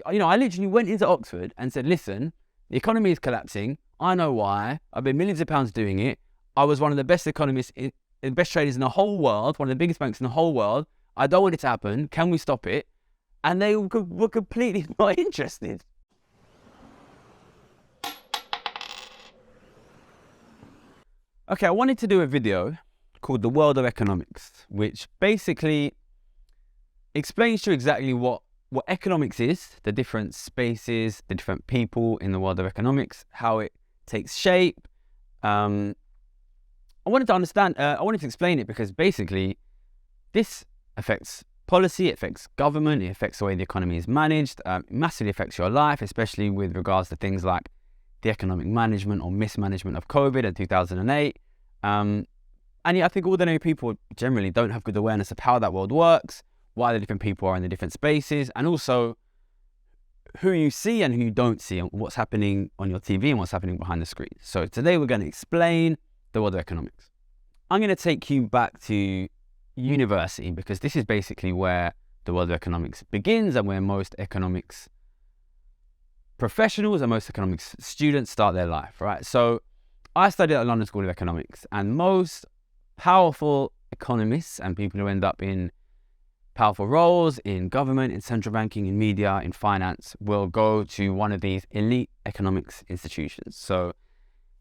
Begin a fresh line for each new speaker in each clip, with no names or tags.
I literally went into Oxford and said, listen, the economy is collapsing. I know why. I've been millions of pounds doing it. I was one of the best economists, best traders in the whole world, one of the biggest banks in the whole world. I don't want it to happen. Can we stop it? And they were completely not interested. Okay, I wanted to do a video called The World of Economics, which basically explains to you exactly what economics is, the different spaces, the different people in the world of economics, how it takes shape. I wanted to explain it because basically this affects policy, it affects government, it affects the way the economy is managed, it massively affects your life, especially with regards to things like the economic management or mismanagement of COVID in 2008. And I think ordinary people generally don't have good awareness of how that world works, why the different people are in the different spaces, and also who you see and who you don't see, and what's happening on your TV and what's happening behind the screen. So today we're going to explain the world of economics. I'm going to take you back to university because this is basically where the world of economics begins and where most economics professionals and most economics students start their life, right? So I studied at the London School of Economics, and most powerful economists and people who end up in powerful roles in government, in central banking, in media, in finance will go to one of these elite economics institutions. So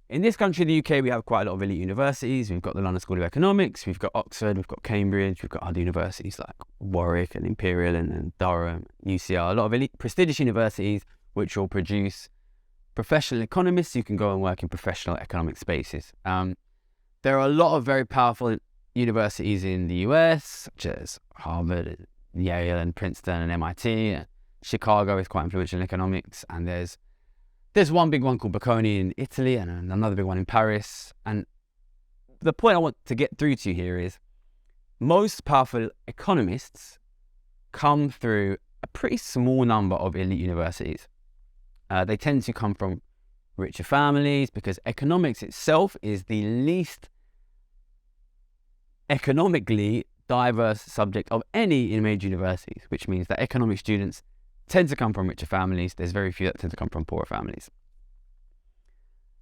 in this country, the UK, we have quite a lot of elite universities. We've got the London School of Economics, we've got Oxford, we've got Cambridge, we've got other universities like Warwick and Imperial and Durham, UCL, a lot of elite prestigious universities which will produce professional economists who can go and work in professional economic spaces. There are a lot of very powerful universities in the US, such as Harvard, Yale, and Princeton, and MIT. And Chicago is quite influential in economics, and there's one big one called Bocconi in Italy, and another big one in Paris. And the point I want to get through to you here is most powerful economists come through a pretty small number of elite universities. They tend to come from richer families because economics itself is the least economically diverse subject of any in major universities, which means that economic students tend to come from richer families. There's very few that tend to come from poorer families.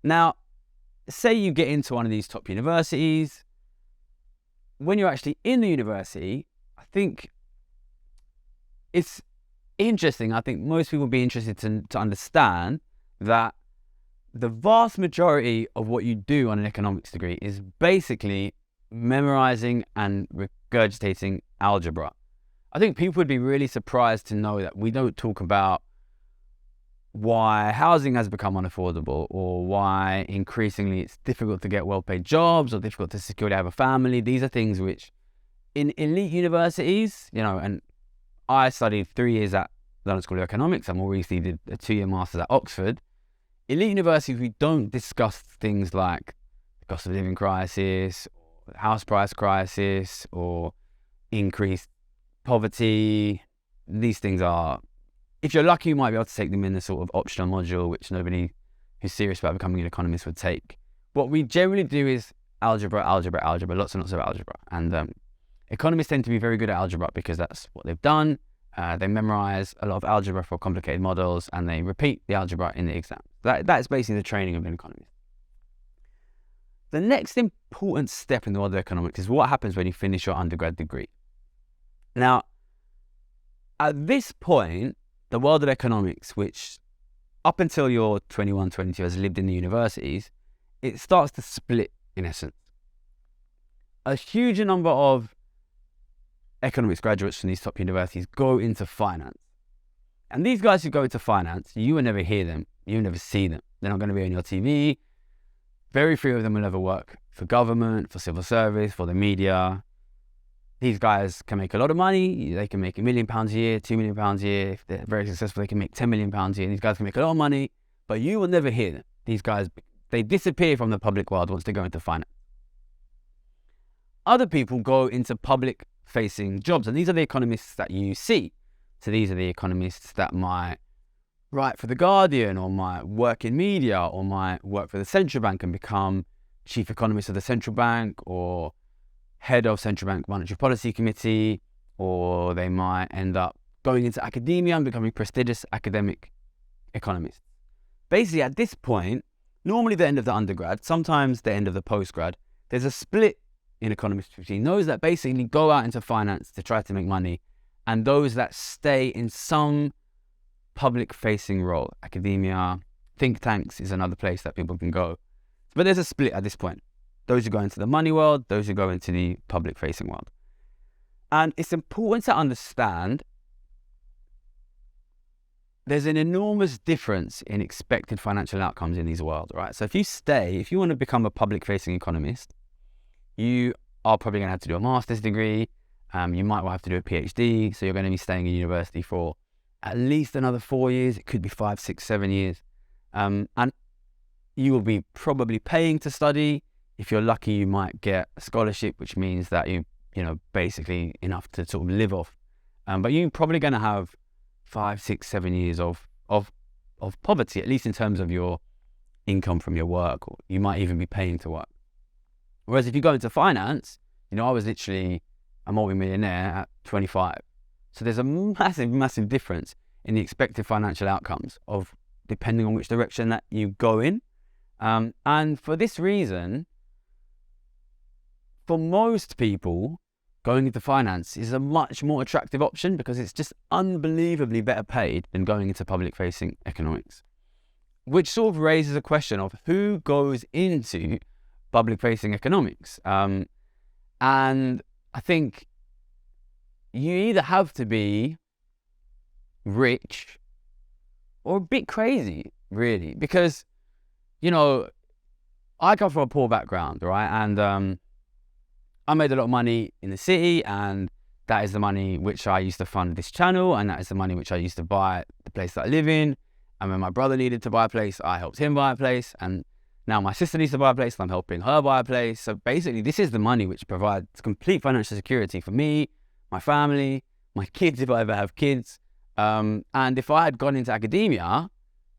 Now, say you get into one of these top universities. When you're actually in the university, I think it's interesting. I think most people would be interested to understand that the vast majority of what you do on an economics degree is basically memorizing and regurgitating algebra. I think people would be really surprised to know that we don't talk about why housing has become unaffordable, or why increasingly it's difficult to get well-paid jobs or difficult to securely have a family. These are things which in elite universities, and I studied 3 years at London School of Economics. I more recently did a 2-year master's at Oxford. Elite universities, we don't discuss things like the cost of living crisis, house price crisis, or increased poverty. These things are, if you're lucky, you might be able to take them in a sort of optional module, which nobody who's serious about becoming an economist would take. What we generally do is algebra, lots and lots of algebra. And economists tend to be very good at algebra because that's what they've done. They memorize a lot of algebra for complicated models, and they repeat the algebra in the exam. That's basically the training of an economist. The next important step in the world of economics is what happens when you finish your undergrad degree. Now, at this point, the world of economics, which up until you're 21, 22 has lived in the universities, it starts to split in essence. A huge number of economics graduates from these top universities go into finance. And these guys who go into finance, you will never hear them, you will never see them. They're not going to be on your TV. Very few of them will ever work for government, for civil service, for the media. These guys can make a lot of money. They can make £1 million a year, £2 million a year. If they're very successful, they can make £10 million a year. These guys can make a lot of money, but you will never hear them. These guys, they disappear from the public world once they go into finance. Other people go into public-facing jobs, and these are the economists that you see. So these are the economists that might write for The Guardian, or might work in media, or might work for the central bank and become chief economist of the central bank, or head of central bank monetary policy committee, or they might end up going into academia and becoming prestigious academic economists. Basically, at this point, normally the end of the undergrad, sometimes the end of the postgrad, there's a split in economists between those that basically go out into finance to try to make money and those that stay in some public-facing role. Academia, think tanks is another place that people can go. But there's a split at this point. Those who go into the money world, those who go into the public-facing world. And it's important to understand there's an enormous difference in expected financial outcomes in these worlds, right? So if you want to become a public-facing economist, you are probably going to have to do a master's degree. You might well have to do a PhD. So you're going to be staying in university for at least another 4 years. It could be 5, 6, 7 years. And you will be probably paying to study. If you're lucky, you might get a scholarship, which means that you basically enough to sort of live off. But you're probably going to have 5, 6, 7 years of poverty, at least in terms of your income from your work, or you might even be paying to work. Whereas if you go into finance, I was literally a multi-millionaire at 25. So there's a massive difference in the expected financial outcomes of depending on which direction that you go in. And for this reason, for most people, going into finance is a much more attractive option because it's just unbelievably better paid than going into public-facing economics. Which sort of raises a question of who goes into public-facing economics. And I think you either have to be rich or a bit crazy, really, because, I come from a poor background, right? And I made a lot of money in the city, and that is the money which I used to fund this channel, and that is the money which I used to buy the place that I live in. And when my brother needed to buy a place, I helped him buy a place, and now my sister needs to buy a place, and I'm helping her buy a place. So basically, this is the money which provides complete financial security for me, my family, my kids, if I ever have kids. And if I had gone into academia,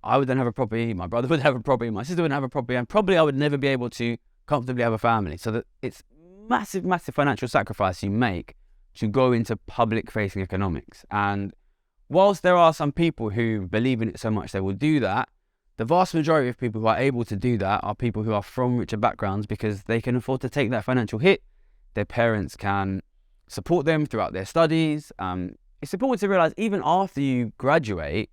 I would then have a property, my brother would have a property, my sister would have a property, and probably I would never be able to comfortably have a family. So that it's massive financial sacrifice you make to go into public-facing economics. And whilst there are some people who believe in it so much they will do that, the vast majority of people who are able to do that are people who are from richer backgrounds because they can afford to take that financial hit. Their parents can support them throughout their studies. It's important to realize even after you graduate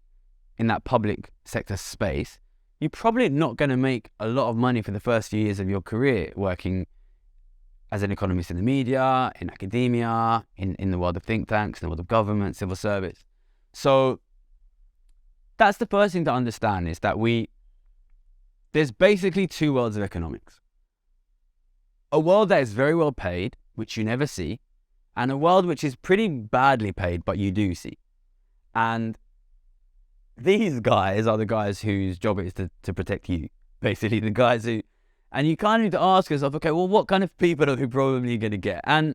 in that public sector space, you're probably not going to make a lot of money for the first few years of your career working as an economist in the media, in academia, in the world of think tanks, in the world of government, civil service. So that's the first thing to understand, is that there's basically two worlds of economics. A world that is very well paid, which you never see, and a world which is pretty badly paid, but you do see. And these guys are the guys whose job it is to protect you. Basically, the guys who... And you kind of need to ask yourself, okay, well, what kind of people are we probably going to get? And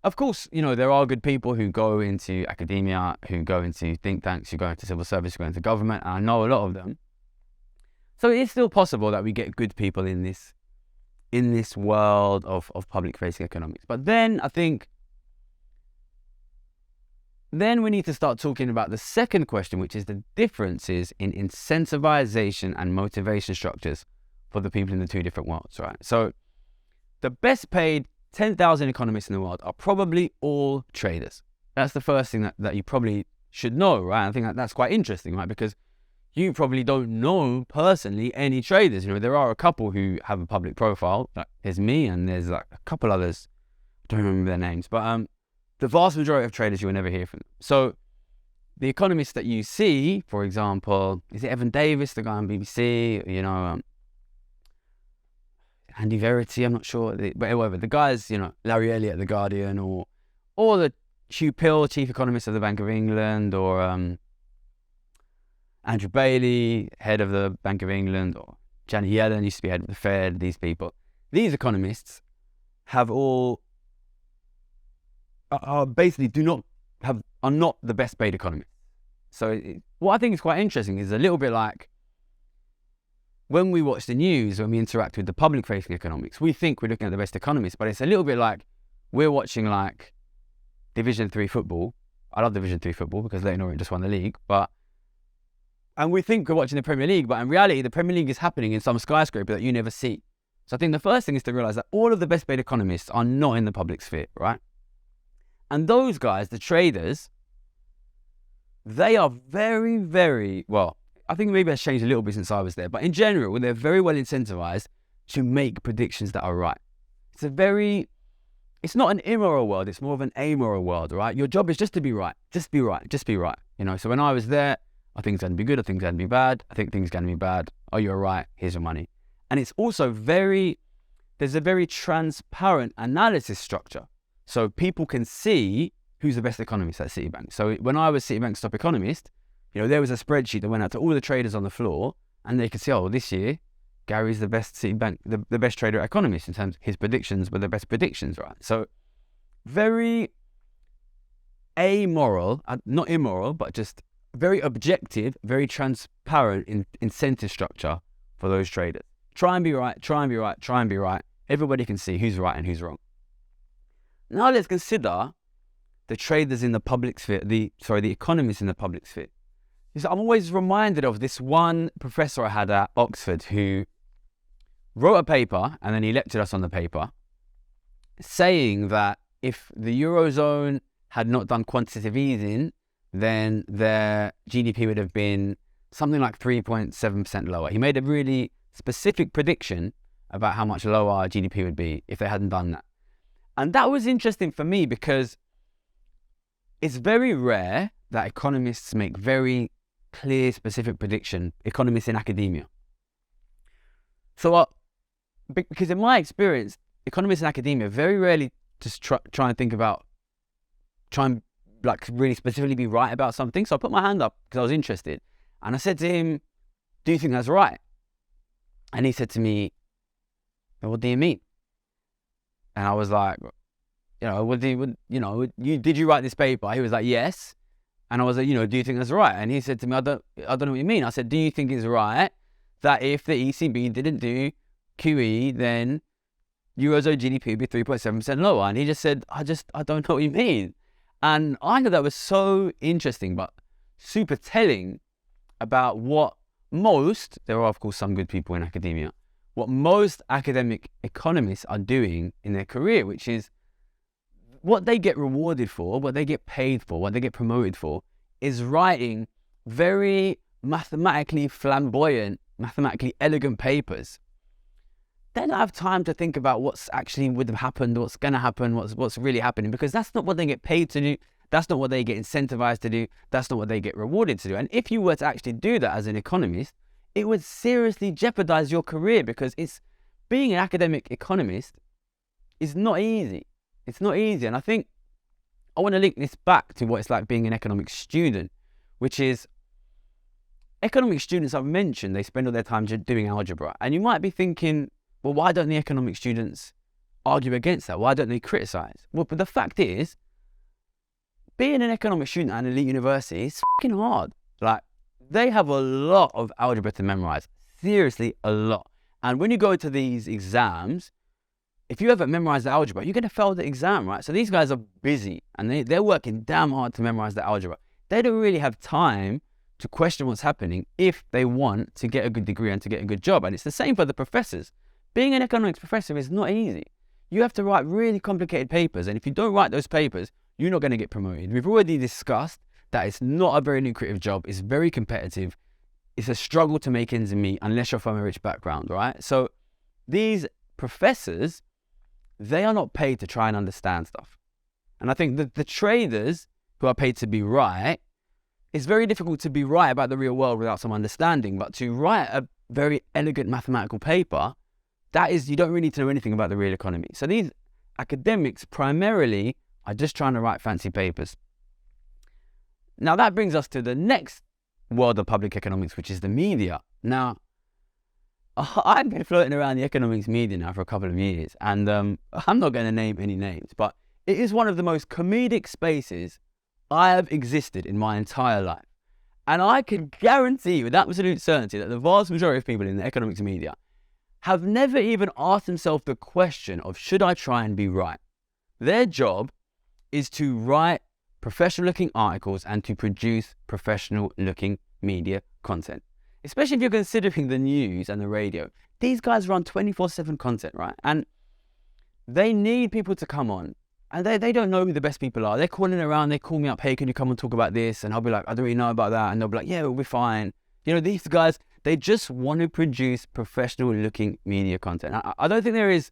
of course, there are good people who go into academia, who go into think tanks, who go into civil service, who go into government, and I know a lot of them. So it is still possible that we get good people in this world of public-facing economics. But then I think we need to start talking about the second question, which is the differences in incentivization and motivation structures for the people in the two different worlds, right? So the best paid 10,000 economists in the world are probably all traders. That's the first thing that you probably should know, right? I think that's quite interesting, right? Because you probably don't know personally any traders. There are a couple who have a public profile. Like there's me and there's like a couple others. I don't remember their names, but the vast majority of traders you will never hear from them. So the economists that you see, for example, is it Evan Davis, the guy on BBC, Andy Verity, I'm not sure, but whatever. The guys, Larry Elliott at The Guardian, or the Hugh Pill, chief economist of the Bank of England, or Andrew Bailey, head of the Bank of England, or Janet Yellen used to be head of the Fed. These people, these economists are basically are not the best paid economists. So what I think is quite interesting is a little bit like when we watch the news, when we interact with the public-facing economics, we think we're looking at the best economists, but it's a little bit like we're watching like Division 3 football I love Division 3 football because Leyton Orient just won the league. And we think we're watching the Premier League, but in reality, the Premier League is happening in some skyscraper that you never see. So I think the first thing is to realize that all of the best paid economists are not in the public sphere, right? And those guys, the traders, they are very, very, well, I think maybe it's changed a little bit since I was there, but in general, they're very well incentivized to make predictions that are right. It's not an immoral world, it's more of an amoral world, right? Your job is just to be right, just be right, just be right. So when I was there, I think it's going to be good, I think it's going to be bad, I think things are going to be bad. Oh, you're right, here's your money. And it's also there's a very transparent analysis structure. So people can see who's the best economist at Citibank. So when I was Citibank's top economist, there was a spreadsheet that went out to all the traders on the floor, and they could see, oh, this year, Gary's the best Citibank, the best trader economist in terms of his predictions were the best predictions, right? So very amoral, not immoral, but just very objective, very transparent incentive structure for those traders. Try and be right, try and be right, try and be right. Everybody can see who's right and who's wrong. Now let's consider the traders in the public sphere, the economists in the public sphere. I'm always reminded of this one professor I had at Oxford who wrote a paper, and then he lectured us on the paper, saying that if the Eurozone had not done quantitative easing, then their GDP would have been something like 3.7% lower. He made a really specific prediction about how much lower GDP would be if they hadn't done that. And that was interesting for me because it's very rare that economists make very clear, specific prediction, economists in academia. So, because in my experience, economists in academia very rarely just try and think about, really specifically be right about something. So I put my hand up because I was interested. And I said to him, do you think that's right? And he said to me, what do you mean? And I was like, did you write this paper? He was like, yes. And I was like, do you think that's right? And he said to me, I don't know what you mean. I said, do you think it's right that if the ECB didn't do QE, then Eurozone GDP would be 3.7% lower? And he just said, I don't know what you mean. And I thought that was so interesting, but super telling about what there are of course some good people in academia, what most academic economists are doing in their career, which is what they get rewarded for, what they get paid for, what they get promoted for, is writing very mathematically flamboyant, mathematically elegant papers. They don't have time to think about what's actually would have happened, what's going to happen, what's really happening, because that's not what they get paid to do. That's not what they get incentivized to do. That's not what they get rewarded to do. And if you were to actually do that as an economist, it would seriously jeopardize your career, because being an academic economist is not easy. It's not easy. And I think I want to link this back to what it's like being an economics student, which is economics students I've mentioned, they spend all their time doing algebra. And you might be thinking, well, why don't the economics students argue against that? Why don't they criticize? Well, but the fact is, being an economics student at an elite university is fucking hard. They have a lot of algebra to memorize. Seriously, a lot. And when you go to these exams, if you haven't memorized the algebra, you're going to fail the exam, right? So these guys are busy and they're working damn hard to memorize the algebra. They don't really have time to question what's happening if they want to get a good degree and to get a good job. And it's the same for the professors. Being an economics professor is not easy. You have to write really complicated papers. And if you don't write those papers, you're not going to get promoted. We've already discussed that it's not a very lucrative job. It's very competitive. It's a struggle to make ends meet unless you're from a rich background, right? So these professors, they are not paid to try and understand stuff. And I think that the traders who are paid to be right, it's very difficult to be right about the real world without some understanding. But to write a very elegant mathematical paper, you don't really need to know anything about the real economy. So these academics primarily are just trying to write fancy papers. Now that brings us to the next world of public economics, which is the media. Now, I've been floating around the economics media now for a couple of years, and I'm not going to name any names, but it is one of the most comedic spaces I have existed in my entire life. And I can guarantee you with absolute certainty that the vast majority of people in the economics media have never even asked themselves the question of, should I try and be right? Their job is to write professional looking articles and to produce professional looking media content. Especially if you're considering the news and the radio. These guys run 24/7 content, right? And they need people to come on. And they don't know who the best people are. They're calling around, they call me up, hey, can you come and talk about this? And I'll be like, I don't really know about that. And they'll be like, yeah, we'll be fine. You know, these guys, they just want to produce professional looking media content. I don't think there is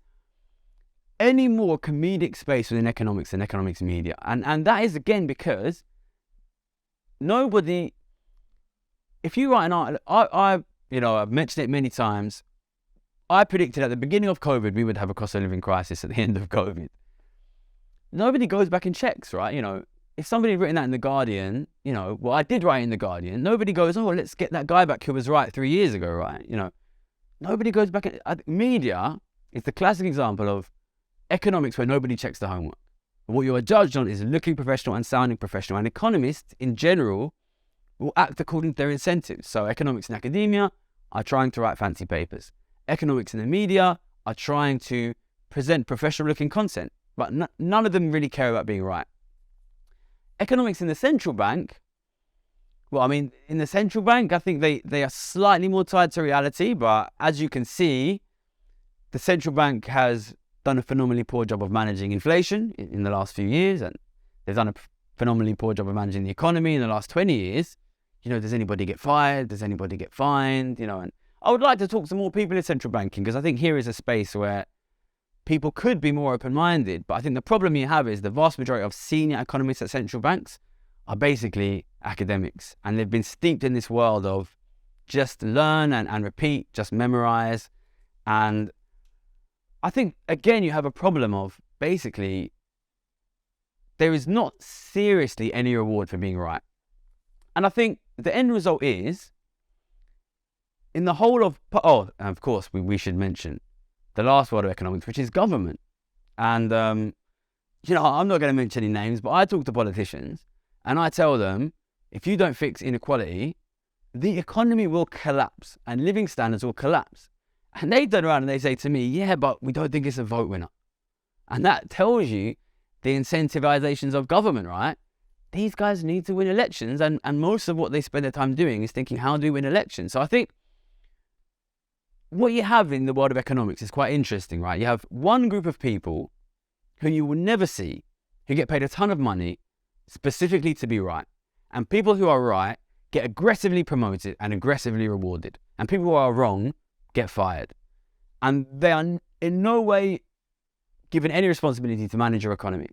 any more comedic space within economics than economics media. And that is, again, because nobody, if you write an article, I've mentioned it many times, I predicted at the beginning of COVID, we would have a cost of living crisis at the end of COVID. Nobody goes back and checks, right? You know, if somebody had written that in The Guardian, you know, well, I did write in The Guardian, nobody goes, oh, let's get that guy back who was right 3 years ago, right? You know, nobody goes back. Media is the classic example of economics where nobody checks the homework. What you are judged on is looking professional and sounding professional. And economists, in general, will act according to their incentives. So economics in academia are trying to write fancy papers. Economics in the media are trying to present professional-looking content. But none of them really care about being right. Economics in the central bank, well, I mean, in the central bank, I think they are slightly more tied to reality. But as you can see, the central bank has done a phenomenally poor job of managing inflation in the last few years. And they've done a phenomenally poor job of managing the economy in the last 20 years. You know, does anybody get fired? Does anybody get fined? You know, and I would like to talk to more people in central banking because I think here is a space where people could be more open-minded, but I think the problem you have is the vast majority of senior economists at central banks are basically academics, and they've been steeped in this world of just learn and repeat, just memorize. And I think, again, you have a problem of basically there is not seriously any reward for being right. And I think the end result is, in the whole of, and of course, we should mention the last word of economics, which is government. And, you know, I'm not going to mention any names, but I talk to politicians and I tell them, if you don't fix inequality, the economy will collapse and living standards will collapse. And they turn around and they say to me, yeah, but we don't think it's a vote winner. And that tells you the incentivizations of government, right? These guys need to win elections. And most of what they spend their time doing is thinking, how do we win elections? So I think what you have in the world of economics is quite interesting, right? You have one group of people who you will never see, who get paid a ton of money specifically to be right. And people who are right get aggressively promoted and aggressively rewarded. And people who are wrong get fired. And they are in no way given any responsibility to manage your economy.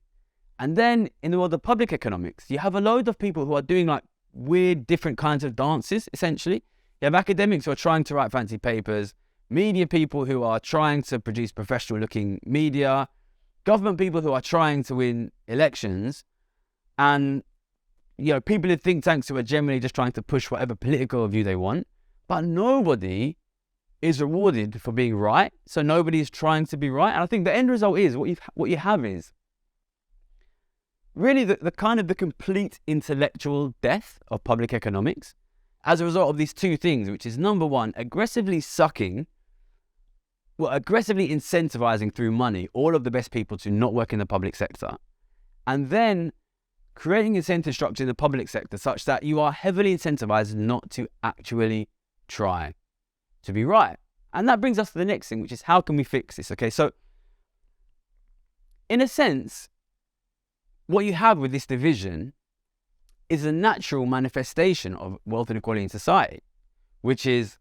And then in the world of public economics, you have a load of people who are doing like weird, different kinds of dances, essentially. You have academics who are trying to write fancy papers, media people who are trying to produce professional looking media, government people who are trying to win elections, and, you know, people in think tanks who are generally just trying to push whatever political view they want. But nobody is rewarded for being right. So nobody is trying to be right. And I think the end result is what you have is really the kind of the complete intellectual death of public economics as a result of these two things, which is number one, aggressively incentivizing through money all of the best people to not work in the public sector, and then creating incentive structure in the public sector such that you are heavily incentivized not to actually try to be right. And that brings us to the next thing, which is how can we fix this? Okay, so in a sense, what you have with this division is a natural manifestation of wealth inequality in society, which is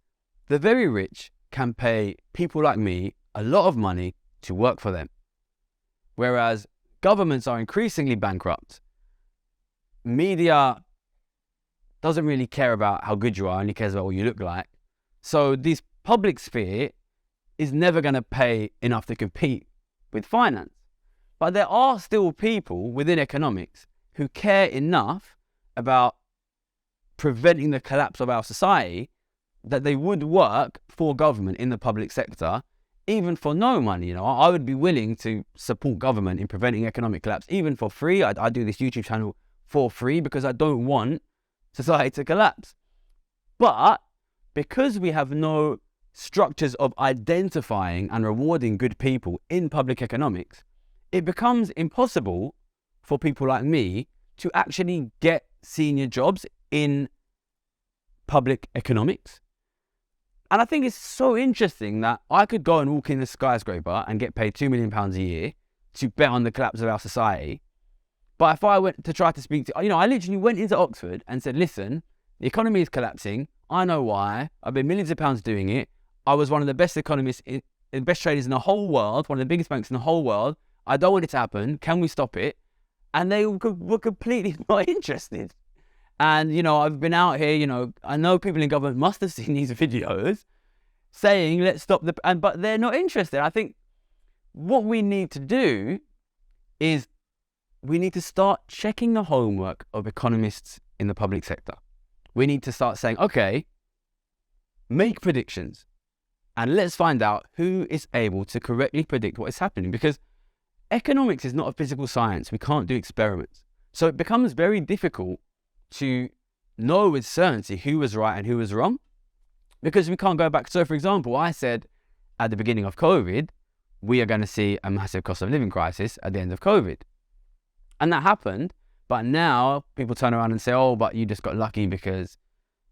the very rich can pay people like me a lot of money to work for them. Whereas governments are increasingly bankrupt. Media doesn't really care about how good you are, only cares about what you look like. So this public sphere is never going to pay enough to compete with finance. But there are still people within economics who care enough about preventing the collapse of our society that they would work for government in the public sector, even for no money. You know, I would be willing to support government in preventing economic collapse, even for free. I do this YouTube channel for free because I don't want society to collapse. But because we have no structures of identifying and rewarding good people in public economics, it becomes impossible for people like me to actually get senior jobs in public economics. And I think it's so interesting that I could go and walk in a skyscraper and get paid £2 million a year to bet on the collapse of our society. But if I went to try to speak to, I literally went into Oxford and said, listen, the economy is collapsing. I know why. I've been millions of pounds doing it. I was one of the best economists, the best traders in the whole world, one of the biggest banks in the whole world. I don't want it to happen. Can we stop it? And they were completely not interested. And, I've been out here, I know people in government must have seen these videos saying, let's stop but they're not interested. I think what we need to do is we need to start checking the homework of economists in the public sector. We need to start saying, okay, make predictions and let's find out who is able to correctly predict what is happening, because economics is not a physical science. We can't do experiments. So it becomes very difficult to know with certainty who was right and who was wrong, because we can't go back. So, for example, I said at the beginning of COVID, we are going to see a massive cost of living crisis at the end of COVID. And that happened. But now people turn around and say, oh, but you just got lucky because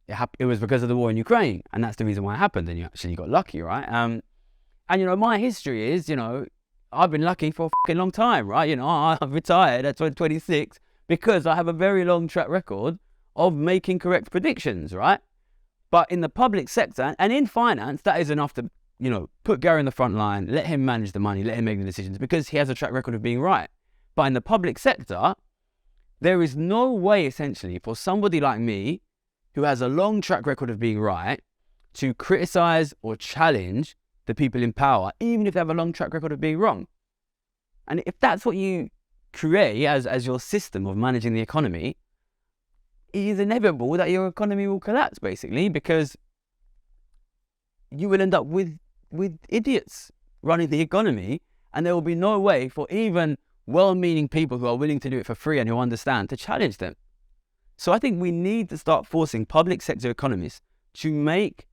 it was because of the war in Ukraine. And that's the reason why it happened. And you actually got lucky, right? And, my history is, I've been lucky for a fucking long time, right? I've retired at 26 because I have a very long track record of making correct predictions, right? But in the public sector and in finance, that is enough to, put Gary in the front line, let him manage the money, let him make the decisions, because he has a track record of being right. But in the public sector, there is no way, essentially, for somebody like me, who has a long track record of being right, to criticize or challenge the people in power, even if they have a long track record of being wrong. And if that's what you create as your system of managing the economy, it is inevitable that your economy will collapse, basically, because you will end up with idiots running the economy, and there will be no way for even well-meaning people who are willing to do it for free and who understand to challenge them. So I think we need to start forcing public sector economists to make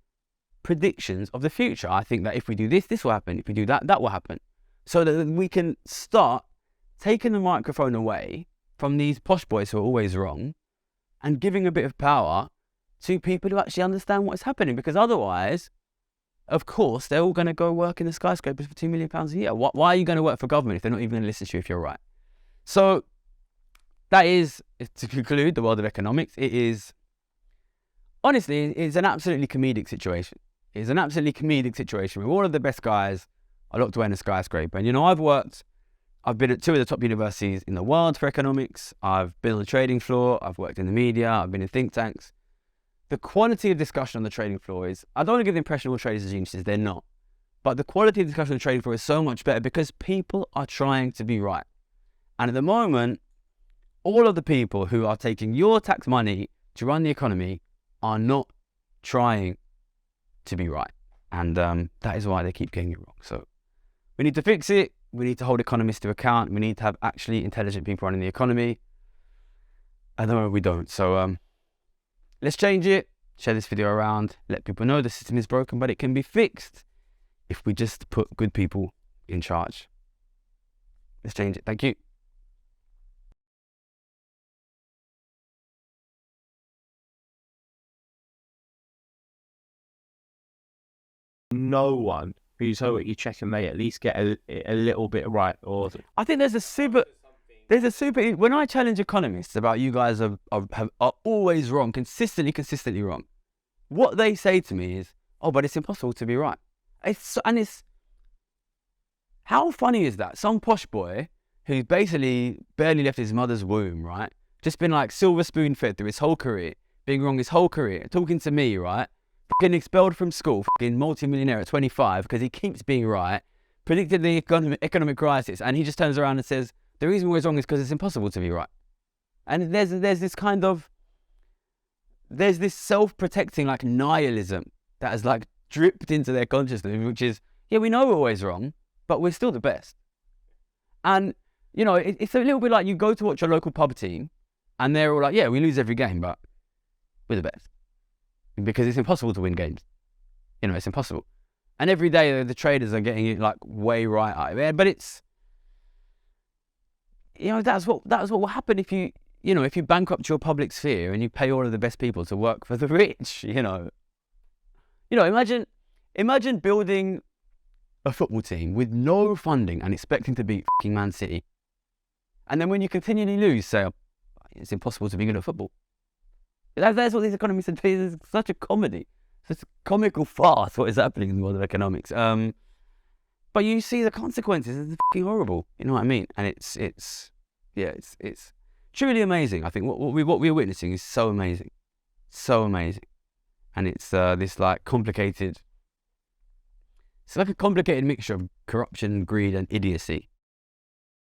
predictions of the future. I think that if we do this, this will happen. If we do that, that will happen. So that we can start taking the microphone away from these posh boys who are always wrong and giving a bit of power to people who actually understand what is happening. Because otherwise, of course, they're all going to go work in the skyscrapers for £2 million a year. Why are you going to work for government if they're not even going to listen to you if you're right? So that is, to conclude, the world of economics. It is, honestly, it's an absolutely comedic situation. It's an absolutely comedic situation where all of the best guys are locked away in a skyscraper. And, I've been at 2 of the top universities in the world for economics. I've been on the trading floor. I've worked in the media. I've been in think tanks. The quality of discussion on the trading floor is, I don't want to give the impression all traders are geniuses, they're not. But the quality of discussion on the trading floor is so much better because people are trying to be right. And at the moment, all of the people who are taking your tax money to run the economy are not trying to be right. And that is why they keep getting it wrong. So we need to fix it. We need to hold economists to account. We need to have actually intelligent people running the economy. At the moment, we don't. So let's change it. Share this video around. Let people know the system is broken, but it can be fixed if we just put good people in charge. Let's change it. Thank you.
No one who's told you check and they at least get a little bit right. Or
I think there's a super. When I challenge economists about you guys are always wrong, consistently wrong, what they say to me is, oh, but it's impossible to be right. How funny is that? Some posh boy who's basically barely left his mother's womb, right? Just been like silver spoon fed through his whole career, being wrong his whole career, talking to me, right? Fucking expelled from school, fucking multi-millionaire at 25 because he keeps being right, predicted the economic crisis, and he just turns around and says, the reason we're wrong is because it's impossible to be right. And there's this self-protecting like nihilism that has like dripped into their consciousness, which is, yeah, we know we're always wrong, but we're still the best. And, it's a little bit like you go to watch a local pub team and they're all like, yeah, we lose every game, but we're the best. Because it's impossible to win games. It's impossible. And every day the traders are getting it like way right out of it. But it's, that's what will happen if you if you bankrupt your public sphere and you pay all of the best people to work for the rich, imagine building a football team with no funding and expecting to beat fucking Man City. And then when you continually lose, say, it's impossible to be good at football. That's what these economists are doing. It's such a comedy. Such a comical farce what is happening in the world of economics. But you see the consequences. It's fucking horrible. You know what I mean? And it's truly amazing. I think what we're witnessing is so amazing. So amazing. And it's this like complicated... It's like a complicated mixture of corruption, greed and idiocy.